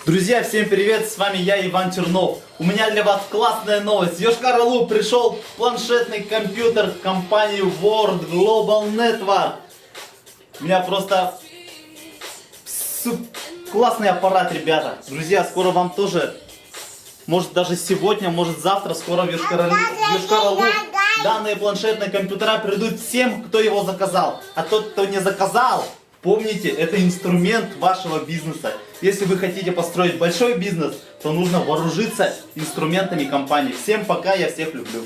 Друзья, всем привет, с вами я, Иван Чернов. У меня для вас классная новость. В Йошкар-Олу пришел планшетный компьютер компании World Global Network. У меня просто классный аппарат, ребята. Друзья, скоро вам тоже, может даже сегодня, может завтра, скоро в Йошкар-Олу данные планшетные компьютера придут всем, кто его заказал. А тот, кто не заказал, помните, это инструмент вашего бизнеса. Если вы хотите построить большой бизнес, то нужно вооружиться инструментами компании. Всем пока, я всех люблю.